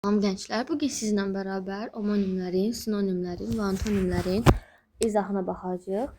Salam gençler, bugün sizinlə bərabər omonimlərin, sinonimlərin və antonimlərin izahına baxacağıq.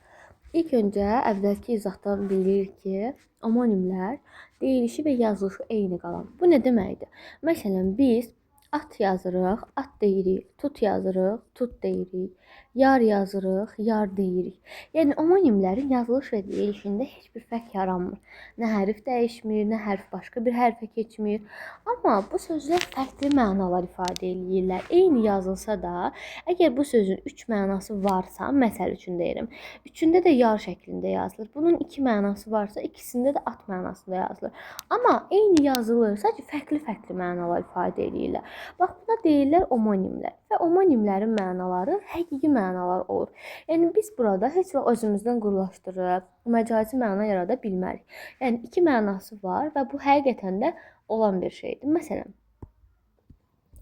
İlk öncə əvvəlki izahdan bilirik ki, omonimlər deyilişi və yazılışı eyni qalan. Bu nə deməkdir? Məsələn, biz at yazırıq, at deyirik, tut yazırıq, tut deyirik, yar yazırıq, yar deyirik. Yəni omonimlərin yazılış və deyilişində heç bir fərq yaranmır. Nə hərf dəyişmir, nə hərf başqa bir hərfə keçmir. Amma bu sözlər fərqli mənalar ifadə edirlər. Eyni yazılsa da, əgər bu sözün 3 mənası varsa, məsəl üçün deyirəm, üçündə də yar şəklində yazılır. Bunun 2 mənası varsa, ikisində də at mənasında yazılır. Amma eyni yazılır, sadəcə fərqli mənalar ifadə edirlər. Bax, buna deyirlər omonimlər. Və omonimlərin mənaları həqiqi mənalar olur. Yəni biz burada heç vaxt özümüzdən qurlaşdırıb məcazi məna yarada bilmərik. Yəni 2 mənası var və bu həqiqətən də olan bir şeydir. Məsələn,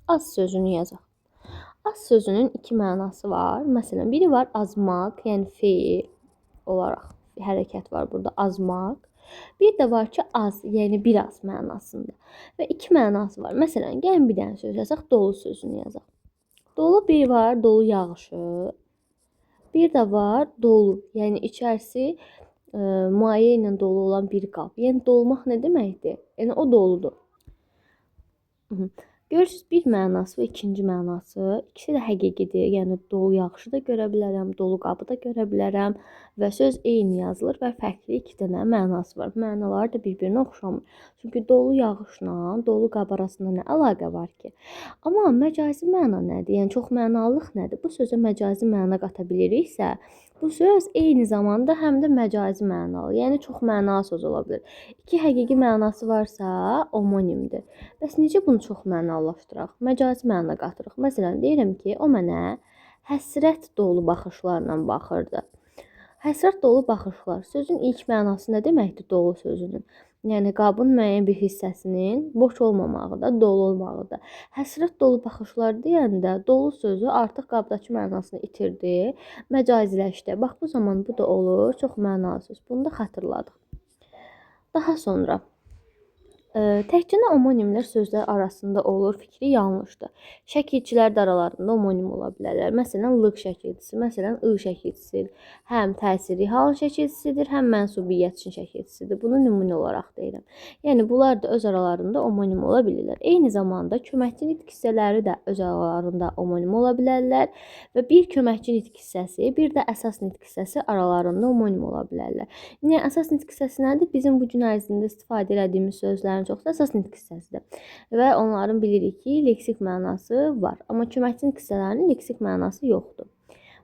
az sözünü yazaq. Az sözünün 2 mənası var. Məsələn, biri var azmaq, yəni feil olaraq hərəkət var burada, azmaq. Bir də var ki, az, yəni biraz mənasında. Və 2 mənası var. Məsələn, gəlin bir dənə söz yazaq, dolu sözünü yazaq. Dolu bir var, dolu yağışı. Bir də var dolu, yəni içərisi maye ilə dolu olan bir qab. Yəni dolmaq nə deməkdir? Yəni o doludur. Görürsüz, bir mənası və ikinci mənası. İkisi də həqiqidir. Yəni dolu yağışı da görə bilərəm, dolu qabı da görə bilərəm və söz eyni yazılır və fərqli 2 dənə mənası var. Mənaları da bir-birinə oxşamır. Çünki dolu yağışla dolu qab arasında nə əlaqə var ki? Amma məcazi məna nədir? Yəni çox mənalılıq nədir? Bu sözə məcazi məna qata biliriksə, bu söz eyni zamanda həm də məcazi mənalı, yəni çox mənalı söz ola bilər. 2 həqiqi mənası varsa, omonimdir. Bəs necə bunu çox mənalılaşdıraq? Məcazi məna qatırıq. Məsələn, deyirəm ki, o mənə həsrət dolu baxışlarla baxırdı. Həsrət dolu baxışlar. Sözün ilk mənası nə deməkdir dolu sözünün? Yəni qabın müəyyən bir hissəsinin boş olmamağı da, dolu olmağı da. Həsrət dolu baxışlar deyəndə dolu sözü artıq qabdakı mənasını itirdi, məcaziləşdi. Bax, bu zaman bu da olur, çox mənalı söz. Bunu da xatırladıq. Daha sonra təkcə omonimlər sözlər arasında olur, fikri yanlışdır. Şəkilçilər də aralarında omonim ola bilərlər. Məsələn, lıq şəkilçisi, məsələn, ı şəkilçisidir. Həm təsiri hal şəkilçisidir, həm mənsubiyyət üçün şəkilçisidir. Bunu nümunə olaraq deyirəm. Yəni, bunlar da öz aralarında omonim ola bilirlər. Eyni zamanda köməkçi nitq hissələri də öz aralarında omonim ola bilərlər və bir köməkçi nitq hissəsi, bir də əsas nitq hissəsi aralarında omonim ola bilərlər. Yəni, əsas nitq hissəsi nədir? Bizim bu gün ərzində istifadə etdiyimiz sözlərin çoxsa əsas nitq hissəsidir. Və onların bilirik ki, leksik mənası var. Amma köməkçi nitq hissələrinin leksik mənası yoxdur.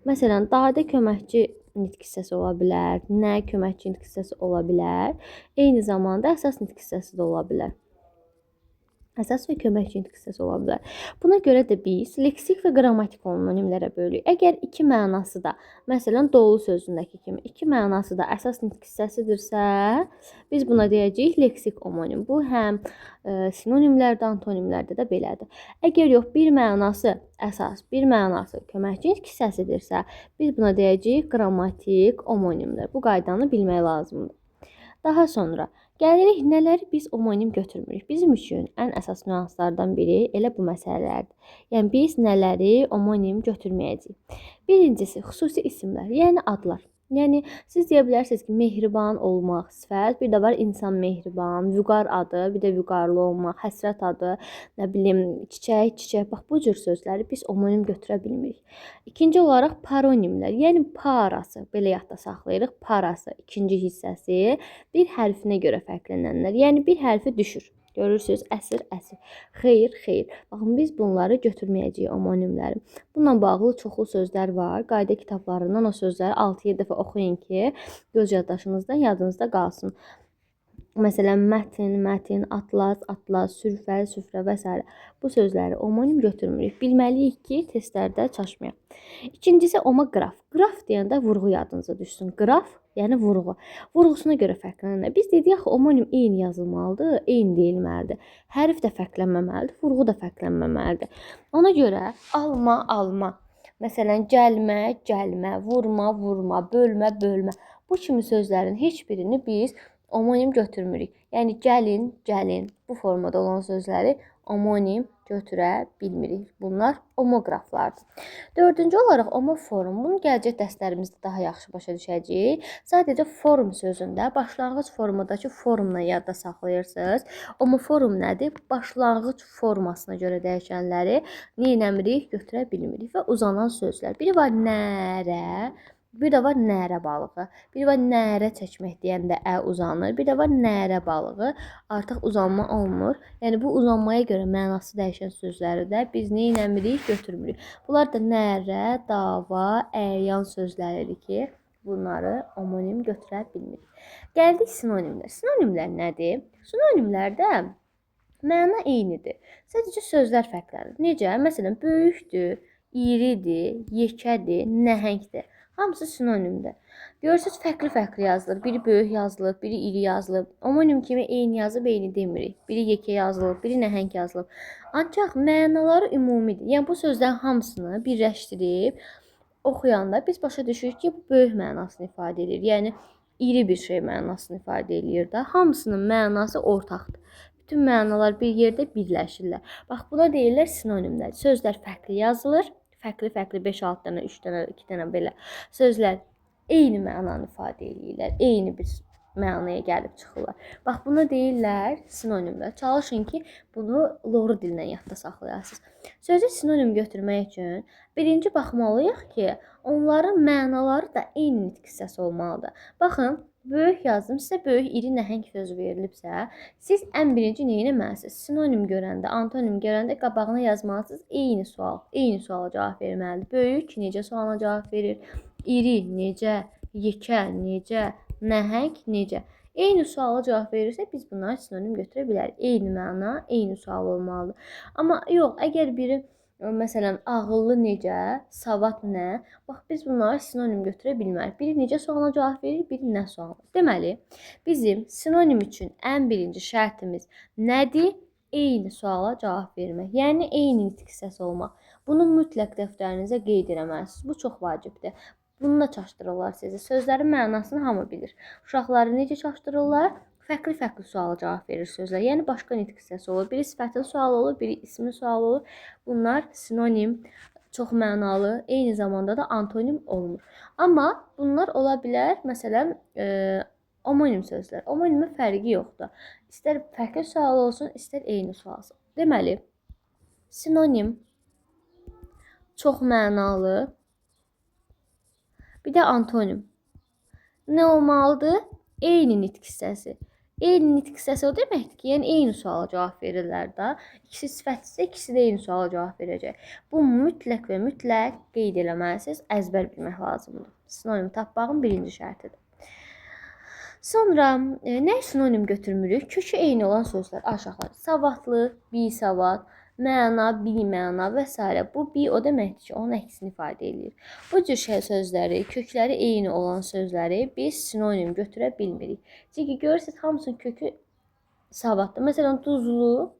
Məsələn, dadə köməkçi nitq hissəsi ola bilər, nə köməkçi nitq hissəsi ola bilər. Eyni zamanda əsas nitq hissəsi də ola bilər. Əsas və köməkçi nitq hissəsi ola bilər. Buna görə də biz leksik və qrammatik omonimlərə bölürük. Əgər 2 mənası da, məsələn, dolu sözündəki kimi 2 mənası da əsas nitq hissəsidirsə, biz buna deyəcəyik leksik omonim. Bu həm sinonimlərdə, antonimlərdə də belədir. Əgər yox, bir mənası əsas, bir mənası köməkçi nitq hissəsidirsə, biz buna deyəcəyik qrammatik omonimlər. Bu qaydanı bilmək lazımdır. Daha sonra gəlirik nələri biz omonim götürmürük. Bizim üçün ən əsas nüanslardan biri elə bu məsələlərdir. Yəni biz nələri omonim götürməyəcəyik. Birincisi xüsusi isimlər, yəni adlar. Yəni siz deyə bilərsiniz ki, mehriban olmaq sifət, bir də var insan mehriban, vüqar adı, bir də vüqarlı olmaq, həsrət adı, nə bilim, çiçək. Bax, bu cür sözləri biz omonim götürə bilmirik. İkinci olaraq paronimlər, yəni parası, belə yadda saxlayırıq, parası, ikinci hissəsi bir hərfinə görə fərqlənənlər, yəni bir hərfi düşür. Görürsünüz, əsir. Xeyr. Baxın, biz bunları götürməyəcəyik omonimləri. Bununla bağlı çoxlu sözlər var. Qayda kitablarından o sözləri 6-7 dəfə oxuyun ki, göz yaddaşınızda, yadınızda qalsın. Məsələn, mətin, atlas, süfrə və s. Bu sözləri omonim götürmürük. Bilməliyik ki, testlərdə çaşmayaq. İkincisi, omoqraf. Qraf deyəndə vurğu yadınıza düşsün. Qraf, yəni vurğu. Vurğusuna görə fərqlənirlər. Biz dedik ki, omonim eyni yazılmalıdır, eyni deyilməlidir. Hərf də fərqlənməməlidir, vurğu da fərqlənməməlidir. Ona görə alma. Məsələn, gəlmə, vurma, bölmə. Bu kimi sözlərin heç birini biz omonim götürmürük. Yəni gəlin bu formada olan sözləri omonim götürə bilmirik. Bunlar omoqraflardır. Dördüncü olaraq omoform. Bunu gələcək dərslərimizdə daha yaxşı başa düşəcəyik. Sadəcə form sözündə başlanğıc formudakı formla yadda saxlayırsınız. Omoform nədir? Başlanğıc formasına görə dəyişənləri nə etmirik? Götürə bilmirik və uzanan sözlər. Biri var nərə, bir də var nərə balığı. Bir var nərə çəkmək deyəndə ə uzanır. Bir də var nərə balığı. Artıq uzanma olmur. Yəni bu uzanmaya görə mənası dəyişən sözləri də biz nə etmirik? Götürmürük. Bunlar da nərə, dava, əyan sözləridir ki, bunları omonim götürə bilmirik. Gəldik sinonimlər. Sinonimlər nədir? Sinonimlərdə məna eynidir. Sadəcə sözlər fərqlənir. Necə? Məsələn, böyükdür, iridir, yekədir, nəhəngdir. Hamısı sinonimdir. Görürsünüz, fərqli-fərqli yazılır. Biri böyük yazılır, biri iri yazılır. Omonim kimi eyni yazıb eyni demirik. Biri yekə yazılıb, biri nəhəng yazılıb. Ancaq mənaları ümumidir. Yəni bu sözlərin hamısını birləşdirib oxuyanda biz başa düşürük ki, bu böyük mənasını ifadə edir. Yəni iri bir şey mənasını ifadə edir də. Hamısının mənası ortaqdır. Bütün mənalar bir yerdə birləşirlər. Bax, buna deyirlər sinonimlər. Sözlər fərqli yazılır. Fərqli-fərqli 5-6 dənə, 3 dənə, 2 dənə belə sözlər eyni mənanı ifadə edirlər. Eyni bir mənaya gəlib çıxırlar. Bax, buna deyirlər sinonimlər. Çalışın ki, bunu loru dilindən yadda saxlayasınız. Sözü sinonim götürmək üçün birinci baxmalıyıq ki, onların mənaları da eyni nitq hissəsi olmalıdır. Baxın, böyük yazdım. Sizə böyük, iri, nəhəng söz verilibsə, siz ən birinci nə etməlisiniz? Sinonim görəndə, antonim görəndə qabağına yazmalısınız eyni sual. Eyni suala cavab verməlidir. Böyük necə sualına cavab verir? İri necə? Yekə necə? Nəhəng necə? Eyni suala cavab verirsə, biz bunları sinonim götürə bilərik. Eyni məna, eyni sual olmalıdır. Amma yox, əgər biri məsələn, ağıllı necə, savad nə? Bax, biz bunları sinonim götürə bilmərik. Biri necə sualına cavab verir, biri nə sualına. Deməli, bizim sinonim üçün ən birinci şərtimiz nədir? Eyni suala cavab vermək. Yəni, eyni nitq hissəsi olmaq. Bunu mütləq dəftərinizə qeyd eləməlisiniz. Bu çox vacibdir. Bununla çaşdırırlar sizi. Sözlərin mənasını hamı bilir. Uşaqları necə çaşdırırlar? Fərqli-fərqli suala cavab verir sözlər. Yəni, başqa nitq hissəsi olur. Biri sifətin sualı olur, biri ismin sualı olur. Bunlar sinonim, çox mənalı, eyni zamanda da antonim olmur. Amma bunlar ola bilər, məsələn, omonim sözlər. Omonimin fərqi yoxdur. İstər fərqli sual olsun, istər eyni sual olsun. Deməli, sinonim çox mənalı, bir də antonim. Nə olmalıdır? Eyni nitq hissəsi. Eyni nitq hissəsi o deməkdir ki, yəni eyni suala cavab verirlər də. İkisi sifətsə, ikisi də eyni suala cavab verəcək. Bu mütləq və mütləq qeyd eləməlisiniz, əzbər bilmək lazımdır. Sinonim tapmağın birinci şərtidir. Sonra nə sinonim götürmürük? Kökü eyni olan sözlər aşağılar. Savadlı, bisavad, məna, biməna və s. Bu, bi o deməkdir ki, onun əksini ifadə edir. Bu cür sözləri, kökləri eyni olan sözləri biz sinonim götürə bilmirik. Çünki görürsünüz, hamısının kökü savadlı. Məsələn, duzlu,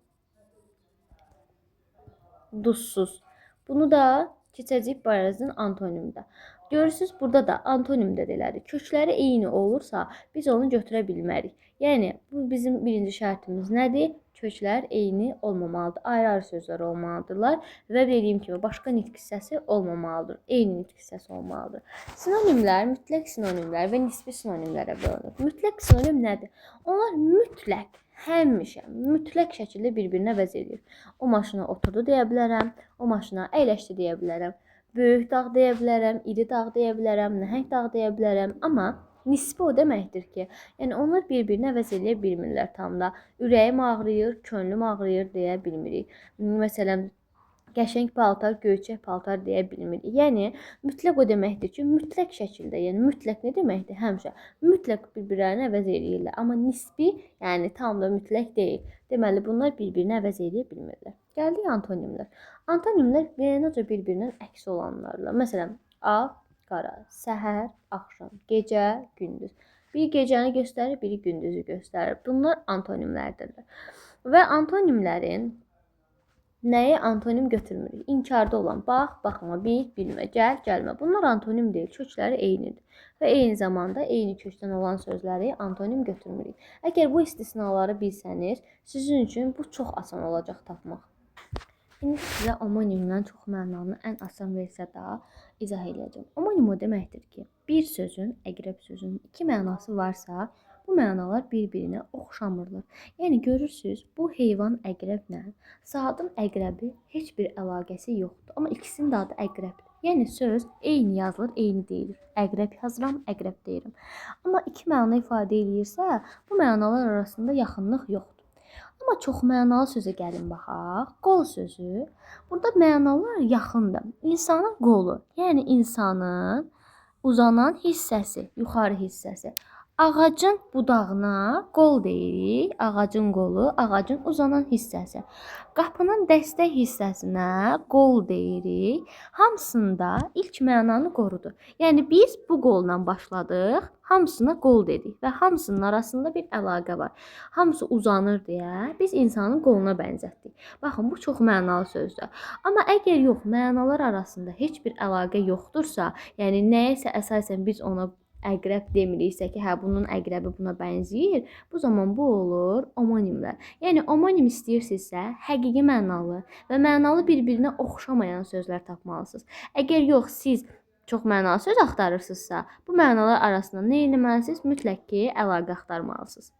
duzsuz. Bunu da keçəcəyik barəzin antonimdə. Görürsünüz, burada da antonimdə deyilədir. Kökləri eyni olursa, biz onu götürə bilmərik. Yəni, bu bizim birinci şərtimiz nədir? Köklər eyni olmamalıdır. Ayrı-ayrı sözlər olmalıdırlar və dediyim kimi, başqa nitq hissəsi olmamalıdır. Eyni nitq hissəsi olmalıdır. Sinonimlər, mütləq sinonimlər və nisbi sinonimlərə bölünür. Mütləq sinonim nədir? Onlar mütləq, həmişə, mütləq şəkildə bir-birinə əvəz edir. O maşına oturdu deyə bilərəm, o maşına əyləşdi deyə bilərəm. Böyük dağ deyə bilərəm, iri dağ deyə bilərəm, nəhəng dağ deyə bilərəm. Amma nisbi o deməkdir ki, yəni onlar bir-birinə əvəz edə bilmirlər tam da. Ürəyim ağrıyır, könlüm ağrıyır deyə bilmirik. Məsələn, qəşəng paltar, göyçək paltar deyə bilmirik. Yəni, mütləq o deməkdir ki, mütləq şəkildə, yəni mütləq nə deməkdir? Həmişə mütləq bir-birlərini əvəz edirlər. Amma nisbi, yəni tam da mütləq deyil. Deməli, bunlar bir-birini əvəz edə bilmirlər. Gəldik antonimlər. Antonimlər necə bir-birinin əksi olanlarla. Məsələn, ağ, qara, səhər, axşam, gecə, gündüz. Biri gecəni göstərir, biri gündüzü göstərir. Bunlar antonimlərdirlər. Və antonimlərin nəyi antonim götürmürük? İnkarda olan bax, baxma, bil, bilmə, gəl, gəlmə. Bunlar antonim deyil, kökləri eynidir. Və eyni zamanda eyni kökdən olan sözləri antonim götürmürük. Əgər bu istisnaları bilsəniz, sizin üçün bu çox asan olacaq tapmaq. İndi sizə omonimdən çox mənanı ən asan versiyada izah edəcəm. Omonim o deməkdir ki, bir sözün, əqrəb sözünün iki mənası varsa, bu mənalar bir-birinə oxşamırlar. Yəni görürsüz, bu heyvan əqrəblə saatın əqrəbi heç bir əlaqəsi yoxdur, amma ikisinin də adı əqrəbdir. Yəni söz eyni yazılır, eyni deyilir. Əqrəb yazıram, əqrəb deyirəm. Amma iki məna ifadə eləyirsə, bu mənalar arasında yaxınlıq yoxdur. Amma çoxmənalı sözə gəlin baxaq. Qol sözü. Burada mənalar yaxındır. İnsanın qolu, yəni insanın uzanan hissəsi, yuxarı hissəsi. Ağacın budağına qol deyirik. Ağacın qolu, ağacın uzanan hissəsi. Qapının dəstək hissəsinə qol deyirik. Hamısında ilk mənanı qorudu. Yəni biz bu qolla başladıq, hamısına qol dedik və hamısının arasında bir əlaqə var. Hamısı uzanır deyə biz insanın qoluna bənzətdik. Baxın, bu çox mənalı sözdür. Amma əgər yox, mənalar arasında heç bir əlaqə yoxdursa, yəni nəyəsə əsasən biz ona əqrəb demiriksə ki, hə bunun əqrəbi buna bənzəyir, bu zaman bu olur omonimlər. Yəni omonim istəyirsinizsə, həqiqi mənalı və mənalı bir-birinə oxşamayan sözlər tapmalısınız. Əgər yox, siz çox mənalı söz axtarırsınızsa, bu mənalar arasında nə etməlisiniz? Mütləq ki, əlaqə axtarmalısınız.